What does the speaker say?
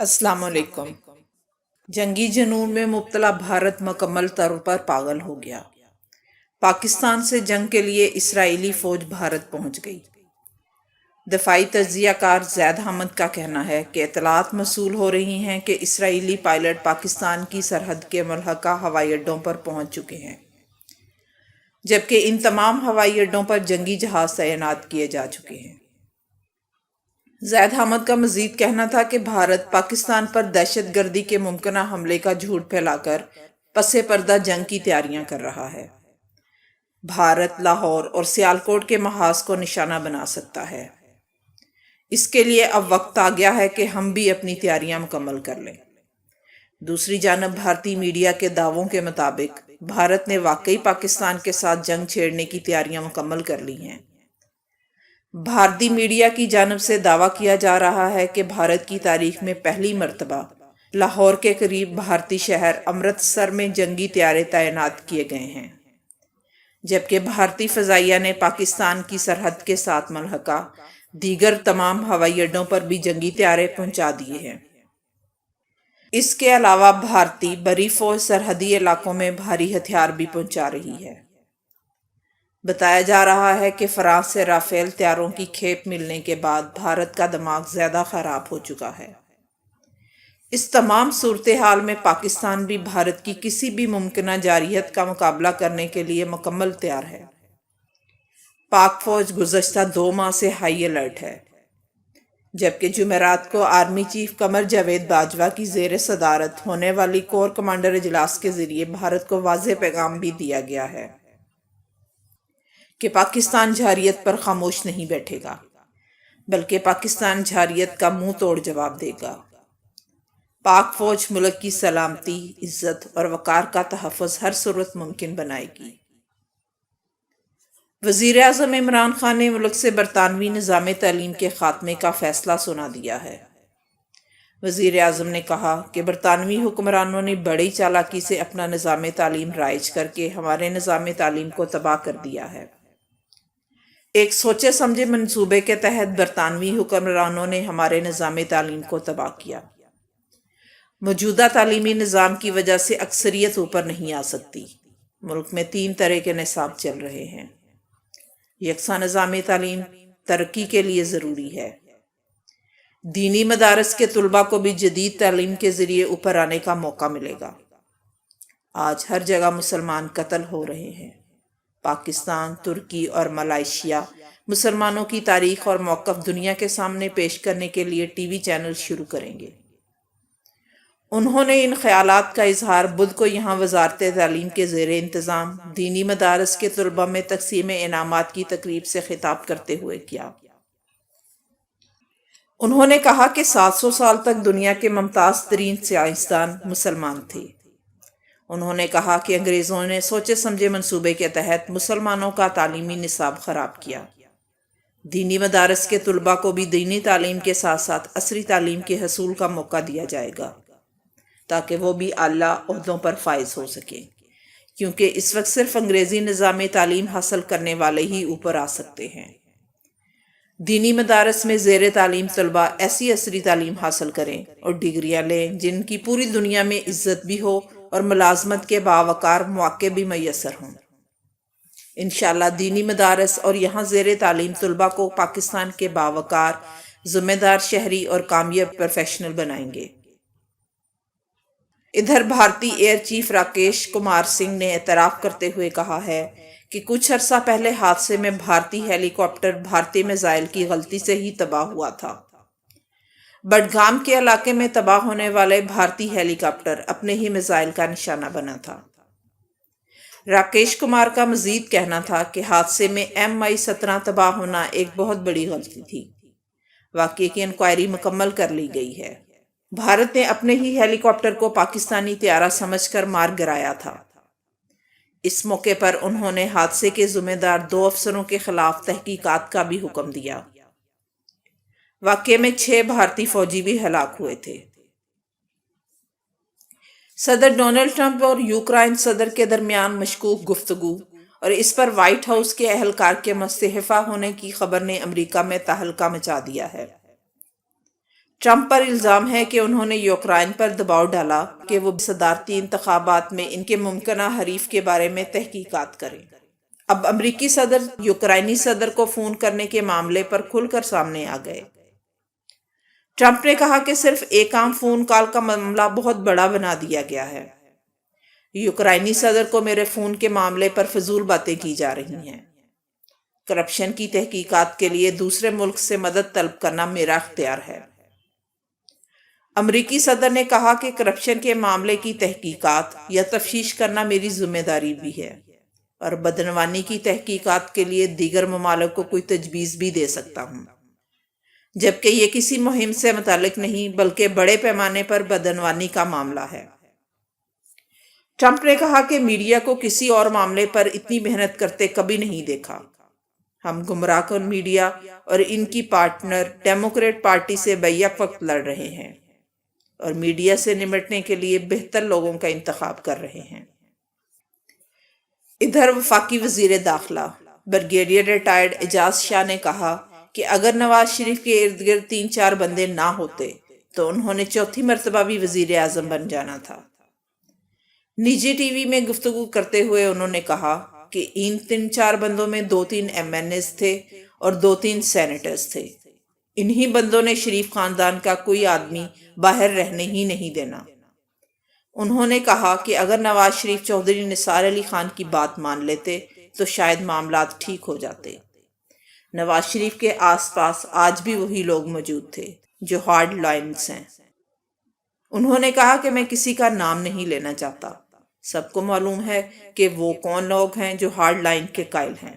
अस्सलाम वालेकुम। जंगी जुनून में मुब्तला भारत मुकम्मल तौर पर पागल हो गया। पाकिस्तान से जंग के लिए इसराइली फौज भारत पहुंच गई। दफाई तज्जियाकार जैद अहमद का कहना है कि इतलात मसूल हो रही हैं कि इसराइली पायलट पाकिस्तान की सरहद के मुल्हका हवाई अड्डों पर पहुंच चुके हैं, जबकि इन तमाम हवाई अड्डों पर जंगी जहाज तैनात किए जा चुके हैं। जैद अहमद का मजीद कहना था कि भारत पाकिस्तान पर दहशत गर्दी के मुमकिन हमले का झूठ फैलाकर पसे पर्दा जंग की तैयारियां कर रहा है। भारत लाहौर और सियालकोट के महाज को निशाना बना सकता है। इसके लिए अब वक्त आ गया है कि हम भी अपनी तैयारियां मुकम्मल कर लें। दूसरी जानब भारतीय मीडिया के दावों के मुताबिक भारत ने वाकई पाकिस्तान के साथ जंग छेड़ने की तैयारियां मुकम्मल कर ली हैं। भारतीय मीडिया की जानब से दावा किया जा रहा है कि भारत की तारीख में पहली मर्तबा लाहौर के करीब भारतीय शहर अमृतसर में जंगी तैयारे तैनात किए गए हैं, जबकि भारतीय फ़ज़ाइया ने पाकिस्तान की सरहद के साथ मुल्हका दीगर तमाम हवाई अड्डों पर भी जंगी तैयारे पहुंचा दिए हैं। इसके अलावा भारतीय बरी फौज सरहदी इलाकों में भारी हथियार भी पहुंचा रही है। बताया जा रहा है कि फ्रांस से राफेल तैयारों की खेप मिलने के बाद भारत का दिमाग ज़्यादा ख़राब हो चुका है। इस तमाम सूरत हाल में पाकिस्तान भी भारत की किसी भी मुमकिन जारहियत का मुकाबला करने के लिए मुकम्मल तैयार है। पाक फौज गुज़श्ता 2 माह से हाई अलर्ट है, जबकि जुमेरात को आर्मी चीफ कमर जावेद बाजवा की ज़ेर सदारत होने वाली कोर कमांडर इजलास के ज़रिए भारत को वाज़ेह पैगाम भी दिया गया है कि पाकिस्तान जारहियत पर खामोश नहीं बैठेगा, बल्कि पाकिस्तान जारहियत का मुंह तोड़ जवाब देगा। पाक फौज मुल्क की सलामती, इज्जत और वकार का तहफ़्फ़ुज़ हर सूरत मुमकिन बनाएगी। वज़ीर आज़म इमरान खान ने मुल्क से बरतानवी निज़ाम तालीम के ख़ात्मे का फ़ैसला सुना दिया है। वज़ीर आज़म ने कहा कि बरतानवी हुक्मरानों ने बड़ी चालाकी से अपना निज़ाम तालीम राइज करके हमारे निज़ाम तालीम को तबाह कर दिया है। एक सोचे समझे मंसूबे के तहत बरतानवी हुक्मरानों ने हमारे निज़ाम तालीम को तबाह किया। मौजूदा तालीमी निज़ाम की वजह से अक्सरियत ऊपर नहीं आ सकती। मुल्क में 3 तरह के निसाब चल रहे हैं। यकसा निज़ाम तालीम तरक्की के लिए ज़रूरी है। दीनी मदारस के तुलबा को भी जदीद तालीम के ज़रिए ऊपर आने का मौका मिलेगा। आज हर जगह मुसलमान कत्ल हो रहे हैं। पाकिस्तान, तुर्की और मलेशिया मुसलमानों की तारीख और मौक़िफ़ दुनिया के सामने पेश करने के लिए टीवी चैनल शुरू करेंगे। उन्होंने इन ख्यालात का इजहार बुध को यहाँ वजारत तालीम के ज़ेर इंतज़ाम दीनी मदारस के तुलबा में तकसीम इनामात की तकरीब से खिताब करते हुए किया। उन्होंने कहा कि 700 साल तक दुनिया के मुमताज़ तरीन साइंसदान मुसलमान थे। उन्होंने कहा कि अंग्रेज़ों ने सोचे समझे मंसूबे के तहत मुसलमानों का तालीमी निसाब ख़राब किया। दीनी मदारस के तुलबा को भी दीनी तालीम के साथ साथ असरी तालीम के हसूल का मौका दिया जाएगा, ताकि वो भी आला ओहदों पर फायज हो सके, क्योंकि इस वक्त सिर्फ अंग्रेज़ी निज़ाम तालीम हासिल करने वाले ही ऊपर आ सकते हैं। दीनी मदारस में ज़ेर तालीम तलबा ऐसी असरी तालीम हासिल करें और डिग्रियाँ लें जिनकी पूरी दुनिया में इज्जत भी हो और मुलाजमत के बावकार मौके भी मैसर हों। इंशाअल्लाह दीनी मदारस और यहाँ ज़ेर तालीम तलबा को पाकिस्तान के बावकार, ज़िम्मेदार शहरी और कामयाब प्रोफेशनल बनाएंगे। इधर भारतीय एयर चीफ राकेश कुमार सिंह ने एतराफ़ करते हुए कहा है कि कुछ अरसा पहले हादसे में भारतीय हेलीकॉप्टर भारतीय मिसाइल की गलती से ही तबाह हुआ था। बडगाम के इलाके में तबाह होने वाले भारतीय हेलीकॉप्टर अपने ही मिसाइल का निशाना बना था। राकेश कुमार का मजीद कहना था कि हादसे में MI-17 तबाह होना एक बहुत बड़ी गलती थी। वाक़ये की इंक्वायरी मुकम्मल कर ली गई है। भारत ने अपने ही हेलीकॉप्टर को पाकिस्तानी तैयारा समझकर मार गिराया था। इस मौके पर उन्होंने हादसे के ज़िम्मेदार 2 अफसरों के खिलाफ तहकीकात का भी हुक्म दिया। वाक़ये में 6 भारतीय फौजी भी हलाक हुए थे। सदर डोनाल्ड ट्रंप और यूक्रेन सदर के दरमियान मशकूक गुफ्तगू और इस पर व्हाइट हाउस के अहलकार के मुस्तहफ़ा होने की खबर ने अमेरिका में तहलका मचा दिया है। ٹرمپ پر الزام ہے کہ انہوں نے یوکرائن پر دباؤ ڈالا کہ وہ صدارتی انتخابات میں ان کے ممکنہ حریف کے بارے میں تحقیقات کریں۔ اب امریکی صدر یوکرائنی صدر کو فون کرنے کے معاملے پر کھل کر سامنے آ گئے۔ ٹرمپ نے کہا کہ صرف ایک عام فون کال کا معاملہ بہت بڑا بنا دیا گیا ہے۔ یوکرائنی صدر کو میرے فون کے معاملے پر فضول باتیں کی جا رہی ہیں۔ کرپشن کی تحقیقات کے لیے دوسرے ملک سے مدد طلب کرنا میرا اختیار ہے۔ امریکی صدر نے کہا کہ کرپشن کے معاملے کی تحقیقات یا تفتیش کرنا میری ذمہ داری بھی ہے، اور بدعنوانی کی تحقیقات کے لیے دیگر ممالک کو کوئی تجویز بھی دے سکتا ہوں، جبکہ یہ کسی مہم سے متعلق نہیں بلکہ بڑے پیمانے پر بدعنوانی کا معاملہ ہے۔ ٹرمپ نے کہا کہ میڈیا کو کسی اور معاملے پر اتنی محنت کرتے کبھی نہیں دیکھا۔ ہم گمراہ کن میڈیا اور ان کی پارٹنر ڈیموکریٹ پارٹی سے بیک وقت لڑ رہے ہیں اور میڈیا سے نمٹنے کے لیے بہتر لوگوں کا انتخاب کر رہے ہیں۔ ادھر وفاقی وزیر داخلہ بریگیڈیئر ریٹائرڈ اعجاز شاہ نے کہا کہ اگر نواز شریف کے ارد گرد 3-4 بندے نہ ہوتے تو انہوں نے چوتھی مرتبہ بھی وزیر اعظم بن جانا تھا۔ نجی ٹی وی میں گفتگو کرتے ہوئے انہوں نے کہا کہ ان 3-4 بندوں میں 2-3 MNAs تھے اور 2-3 سینیٹرز تھے۔ انہی بندوں نے شریف خاندان کا کوئی آدمی باہر رہنے ہی نہیں دینا۔ انہوں نے کہا کہ اگر نواز شریف چودھری نثار علی خان کی بات مان لیتے تو شاید معاملات ٹھیک ہو جاتے۔ نواز شریف کے آس پاس آج بھی وہی لوگ موجود تھے جو ہارڈ لائنز ہیں۔ انہوں نے کہا کہ میں کسی کا نام نہیں لینا چاہتا، سب کو معلوم ہے کہ وہ کون لوگ ہیں جو ہارڈ لائن کے قائل ہیں۔